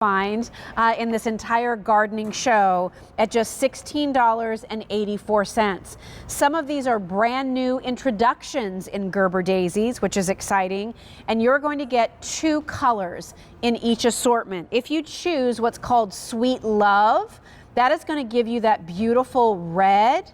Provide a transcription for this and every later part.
find in this entire gardening show at just $16.84. Some of these are brand new introductions in Gerber Daisies, which is exciting, and you're going to get 2 colors in each assortment. If you choose what's called Sweet Love, that is going to give you that beautiful red.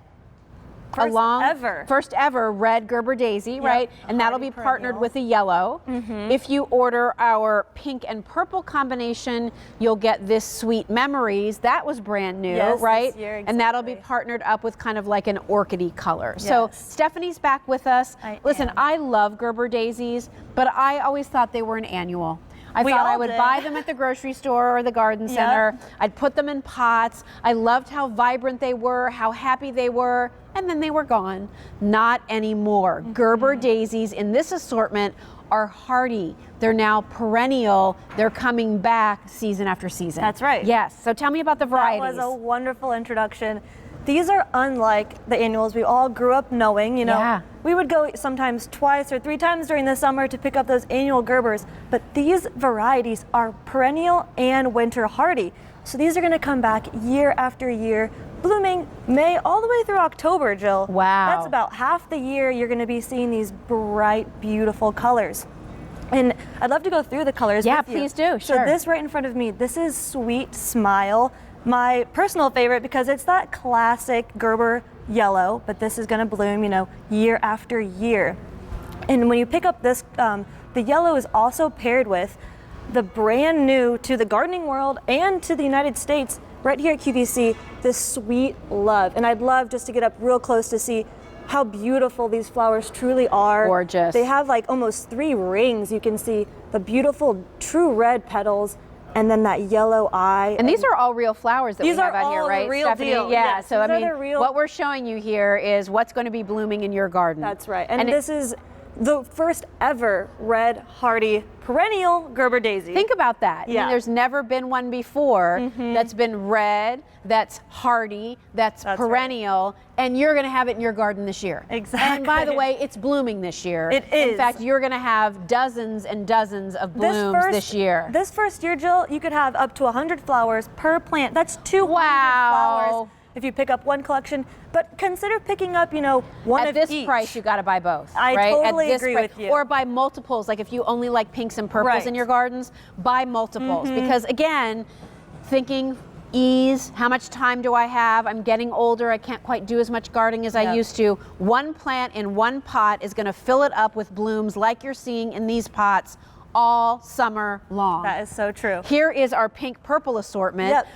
First ever red Gerber Daisy, yep, right? And that'll be partnered with a yellow. If you order our pink and purple combination, you'll get this Sweet Memories. That was brand new, right? This year, exactly. And that'll be partnered up with kind of like an orchidy color. Yes. So Stephanie's back with us. Listen, I love Gerber Daisies, but I always thought they were an annual. I thought I would buy them at the grocery store or the garden center. I'd put them in pots. I loved how vibrant they were, how happy they were, and then they were gone. Not anymore. Gerber Daisies in this assortment are hardy. They're now perennial. They're coming back season after season. That's right. Yes. So tell me about the varieties. That was a wonderful introduction. These are unlike the annuals we all grew up knowing, you know. We would go sometimes 2 or 3 times during the summer to pick up those annual Gerbers, but these varieties are perennial and winter hardy. So these are going to come back year after year, blooming May all the way through October, Jill. Wow. That's about half the year you're going to be seeing these bright, beautiful colors. And I'd love to go through the colors with you. Please do. So this right in front of me, this is Sweet Smile. My personal favorite because it's that classic Gerber yellow, but this is going to bloom, you know, year after year. And when you pick up this, the yellow is also paired with the brand new to the gardening world and to the United States, right here at QVC, this Sweet Love. And I'd love just to get up real close to see how beautiful these flowers truly are. Gorgeous. They have like almost 3 rings. You can see the beautiful true red petals, and then that yellow eye. And these are all real flowers that we have out here, right, the real Stephanie? deal. Yeah, yes, so I mean, real... what we're showing you here is what's going to be blooming in your garden. That's right. And this is the first ever red hardy perennial Gerber Daisy. Think about that. I mean, there's never been one before that's been red, that's hardy, that's perennial, and you're going to have it in your garden this year. Exactly. And by the way, it's blooming this year. It is. In fact, you're going to have dozens and dozens of blooms this year. This first year, Jill, you could have up to 100 flowers per plant. That's 200 flowers if you pick up one collection. But consider picking up, you know, one of each. At this price, you got to buy both. I totally agree with you. Or buy multiples. Like if you only like pinks and purples in your gardens, buy multiples. Because again, thinking ease, how much time do I have? I'm getting older. I can't quite do as much gardening as I used to. One plant in one pot is going to fill it up with blooms like you're seeing in these pots all summer long. That is so true. Here is our pink purple assortment.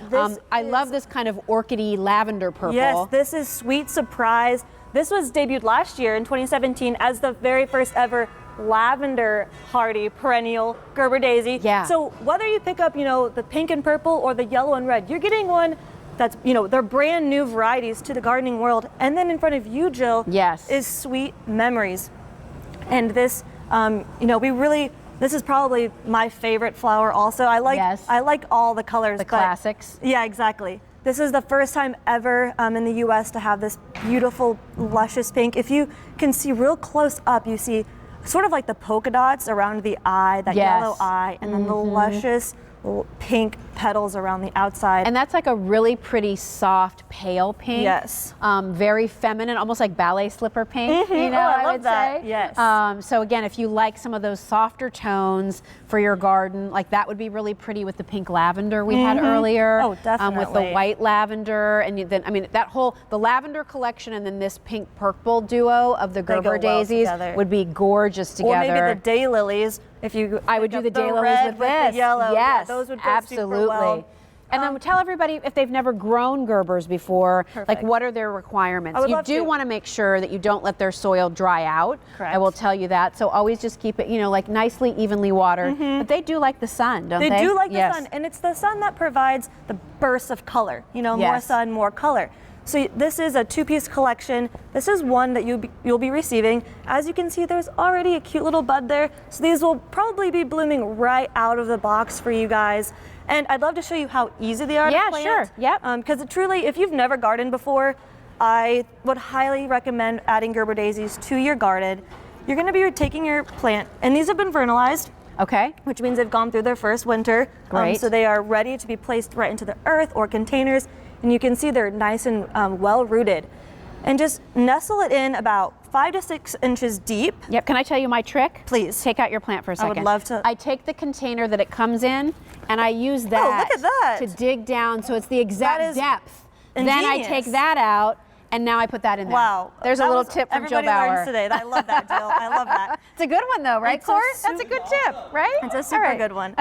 I love this kind of orchidy lavender purple. Yes, this is Sweet Surprise. This was debuted last year in 2017 as the very first ever lavender hardy perennial Gerber Daisy. So whether you pick up, you know, the pink and purple or the yellow and red, you're getting one that's, you know, they're brand new varieties to the gardening world. And then in front of you, Jill, is Sweet Memories. And this, you know, this is probably my favorite flower also. I like all the colors. The classics. Yeah, exactly. This is the first time ever in the US to have this beautiful, luscious pink. If you can see real close up, you see sort of like the polka dots around the eye, that yellow eye, and then the luscious pink petals around the outside. And that's like a really pretty soft pale pink. Yes. Very feminine, almost like ballet slipper pink, you know, I would that. say. Yes. So again, if you like some of those softer tones for your garden, like that would be really pretty with the pink lavender we had earlier. Oh, definitely. With the white lavender, and then, I mean, the lavender collection and then this pink purple duo of the Gerber Daisies would be gorgeous together. Or maybe the daylilies. I would do the daylilies with this. The yellow. Yes, those would go absolutely. super well. And then tell everybody, if they've never grown Gerbers before, like what are their requirements? You do want to make sure that you don't let their soil dry out. Correct. I will tell you that. So always just keep it, you know, like nicely evenly watered. But they do like the sun, don't they? They do like the sun, and it's the sun that provides the bursts of color. You know, more sun, more color. So this is a 2-piece collection. This is one that you'll be receiving. As you can see, there's already a cute little bud there. So these will probably be blooming right out of the box for you guys. And I'd love to show you how easy they are to plant. Yeah, sure. Yep. Because truly, if you've never gardened before, I would highly recommend adding Gerber Daisies to your garden. You're going to be taking your plant, and these have been vernalized. Okay. Which means they've gone through their first winter. Great. So they are ready to be placed right into the earth or containers. And you can see they're nice and well rooted. And just nestle it in about 5 to 6 inches deep. Yep, can I tell you my trick? Please. Take out your plant for a second. I would love to. I take the container that it comes in and I use that, look at that. to dig down so it's the exact depth. Ingenious. Then I take that out and now I put that in there. Wow. There's a little tip from Jill Bauer. Everybody learns today. I love that, Jill. I love that. It's a good one though, right, Court? That's a good tip, right? It's a super good one.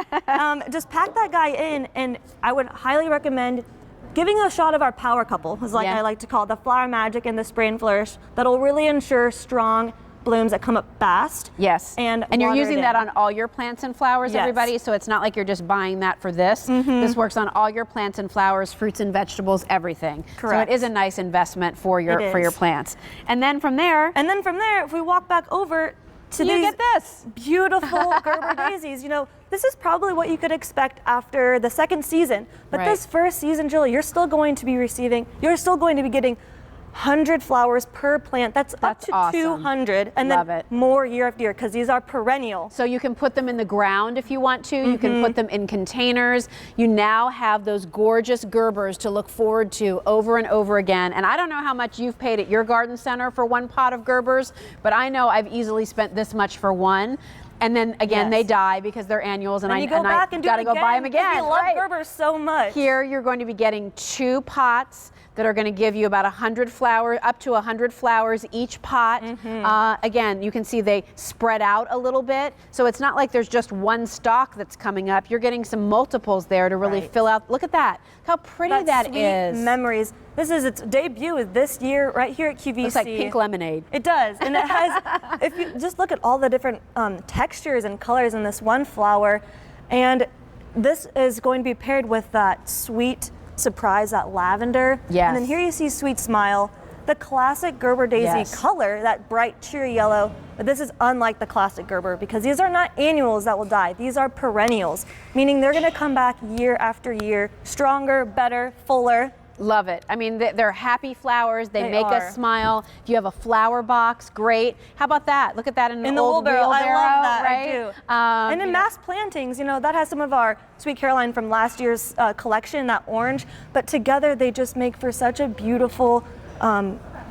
Just pack that guy in, and I would highly recommend giving a shot of our power couple, is like I like to call it, the Flower Magic and the Spray and Flourish. That'll really ensure strong blooms that come up fast. Yes. And you're using that on all your plants and flowers, everybody, so it's not like you're just buying that for this. This works on all your plants and flowers, fruits and vegetables, everything. Correct. So it is a nice investment for your plants. And then from there, if we walk back over to you get this beautiful Gerber daisies. You know, this is probably what you could expect after the second season. But this first season, Jill, you're still going to be getting 100 flowers per plant. That's up to awesome. 200, and then more year after year, because these are perennial. So you can put them in the ground if you want to. You can put them in containers. You now have those gorgeous Gerbers to look forward to over and over again. And I don't know how much you've paid at your garden center for one pot of Gerbers, but I know I've easily spent this much for one. And then again, they die because they're annuals, and I gotta go buy them again. We love Gerbers so much. Here, you're going to be getting 2 pots that are going to give you about 100 flowers, up to 100 flowers each pot. Again, you can see they spread out a little bit, so it's not like there's just one stalk that's coming up. You're getting some multiples there to really fill out. Look at that. How pretty that is. Memories. This is its debut is this year right here at QVC. Looks like pink lemonade. It does, and it has. If you just look at all the different textures and colors in this one flower, and this is going to be paired with that sweet surprise, that lavender. Yes. And then here you see Sweet Smile, the classic Gerber Daisy color, that bright cheery yellow. But this is unlike the classic Gerber because these are not annuals that will die. These are perennials, meaning they're going to come back year after year, stronger, better, fuller. Love it. I mean, they're happy flowers. They make us smile. If you have a flower box, great. How about that? Look at that in the old wheelbarrow. I love that. Right? I do. And in mass plantings, you know, that has some of our Sweet Caroline from last year's collection, that orange. But together, they just make for such a beautiful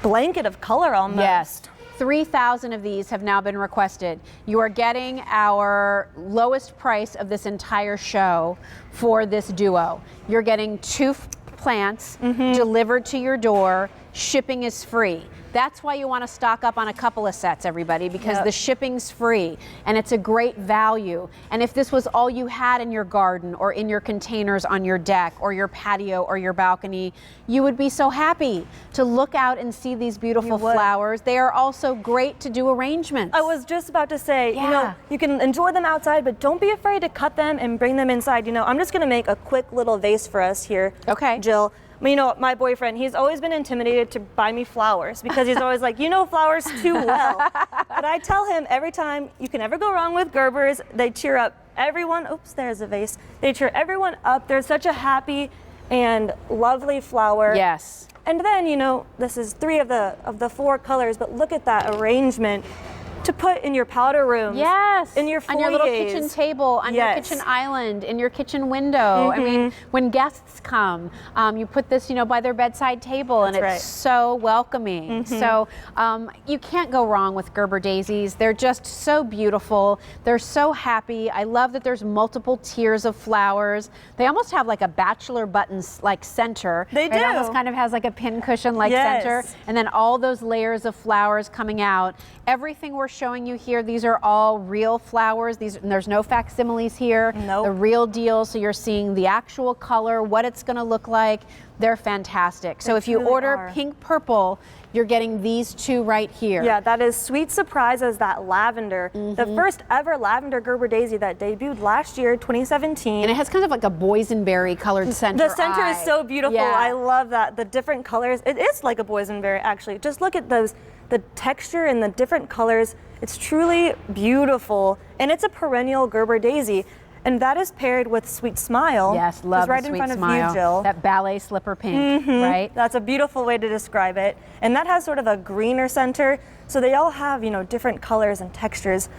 blanket of color almost. Yes. 3,000 of these have now been requested. You are getting our lowest price of this entire show for this duo. You're getting 2 plants delivered to your door. Shipping is free. That's why you want to stock up on a couple of sets, everybody, because the shipping's free and it's a great value. And if this was all you had in your garden or in your containers on your deck or your patio or your balcony, you would be so happy to look out and see these beautiful flowers. They are also great to do arrangements. I was just about to say, you know, you can enjoy them outside, but don't be afraid to cut them and bring them inside. You know, I'm just going to make a quick little vase for us here, Jill. You know, my boyfriend, he's always been intimidated to buy me flowers because he's always like, you know flowers too well. But I tell him every time, you can never go wrong with Gerbers. They cheer up everyone. Oops, there's a vase. They cheer everyone up. They're such a happy and lovely flower. Yes. And then, you know, this is 3 of the 4 colors, but look at that arrangement to put in your powder rooms. Yes. In your foyers. On your little kitchen table, on your kitchen island, in your kitchen window. I mean, when guests come, you put this, you know, by their bedside table, and it's so welcoming. So you can't go wrong with Gerber daisies. They're just so beautiful. They're so happy. I love that there's multiple tiers of flowers. They almost have like a bachelor buttons like center. They do. It almost kind of has like a pin cushion like center, and then all those layers of flowers coming out. Everything we're showing you here, these are all real flowers. There's no facsimiles here. Nope. The real deal. So you're seeing the actual color, what it's going to look like. They're fantastic. So if you order pink purple, you're getting these 2 right here. Yeah, that is Sweet Surprise as that lavender. The first ever lavender Gerber daisy that debuted last year, 2017. And it has kind of like a boysenberry colored center. The center is so beautiful. Yeah. I love that. The different colors. It is like a boysenberry, actually. Just look at those, the texture and the different colors. It's truly beautiful. And it's a perennial Gerber daisy. And that is paired with Sweet Smile. Yes, love right the in Sweet front Smile. of you, Jill. That ballet slipper pink, right? That's a beautiful way to describe it. And that has sort of a greener center. So they all have, you know, different colors and textures.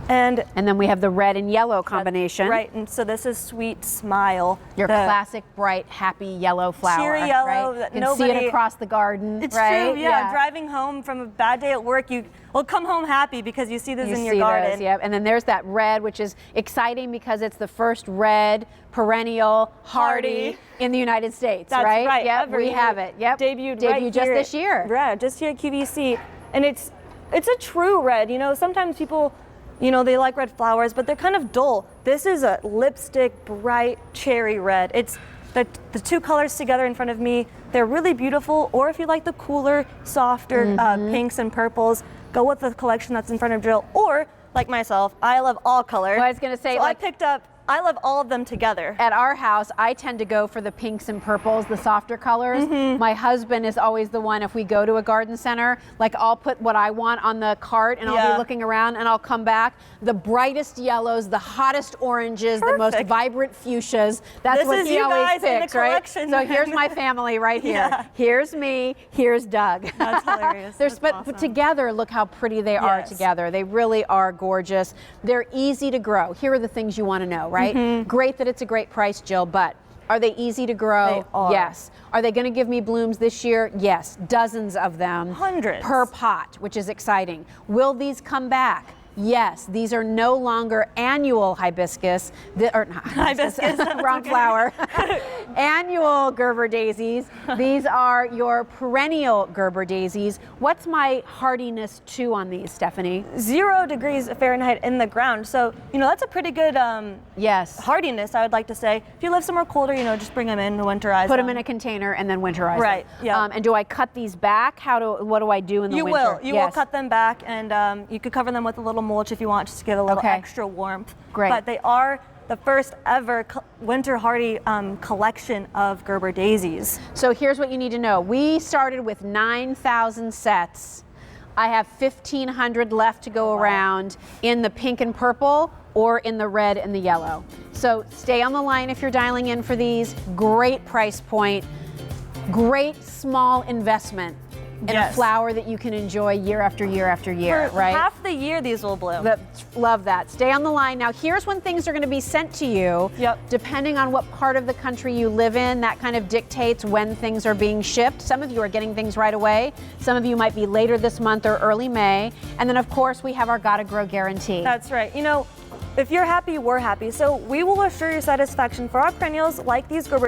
And then we have the red and yellow combination. Right, and so this is Sweet Smile. Your classic, bright, happy yellow flower. Cheery yellow right? that you can see it across the garden. It's right? true, yeah. Driving home from a bad day at work, you will come home happy because you see this in your garden. Those, yeah. And then there's that red, which is exciting because it's the first red perennial hardy in the United States. That's right. Yep, we have it. Yep. Debuted right just here this year. Yeah, just here at QVC. And it's a true red. You know, sometimes people, you know, they like red flowers, but they're kind of dull. This is a lipstick, bright cherry red. It's the two colors together in front of me. They're really beautiful. Or if you like the cooler, softer pinks and purples, go with the collection that's in front of Jill. Or, like myself, I love all colors. Well, I was going to say, so I love all of them together. At our house, I tend to go for the pinks and purples, the softer colors. My husband is always the one, if we go to a garden center, like I'll put what I want on the cart and I'll be looking around and I'll come back. The brightest yellows, the hottest oranges, the most vibrant fuchsias. That's what he always picks, right? So here's my family right here. Here's me, here's Doug. That's hilarious. But together, look how pretty they are together. They really are gorgeous. They're easy to grow. Here are the things you want to know, right? Great that it's a great price, Jill, but are they easy to grow? They are. Yes. Are they going to give me blooms this year? Yes. Dozens of them. Hundreds. Per pot, which is exciting. Will these come back? Yes, these are no longer annual hibiscus, or not hibiscus, wrong flower. Annual Gerber daisies. These are your perennial Gerber daisies. What's my hardiness to on these, Stephanie? 0 degrees Fahrenheit in the ground. So, you know, that's a pretty good hardiness, I would like to say. If you live somewhere colder, you know, just bring them in and winterize Put them in a container and then winterize them. Right, yeah. And do I cut these back? What do I do in the winter? You will cut them back, and you could cover them with a little mulch if you want, just to give a little extra warmth. Great. But they are the first ever winter hardy collection of Gerber daisies. So here's what you need to know. We started with 9,000 sets. I have 1,500 left to go around in the pink and purple or in the red and the yellow. So stay on the line if you're dialing in for these. Great price point, great small investment in a flower that you can enjoy year after year after year, For right? half the year these will bloom. Love that. Stay on the line. Now here's when things are going to be sent to you. Depending on what part of the country you live in, that kind of dictates when things are being shipped. Some of you are getting things right away. Some of you might be later this month or early May. And then of course we have our Gotta Grow guarantee. That's right. You know, if you're happy, we're happy. So we will assure your satisfaction for our perennials like these Gerber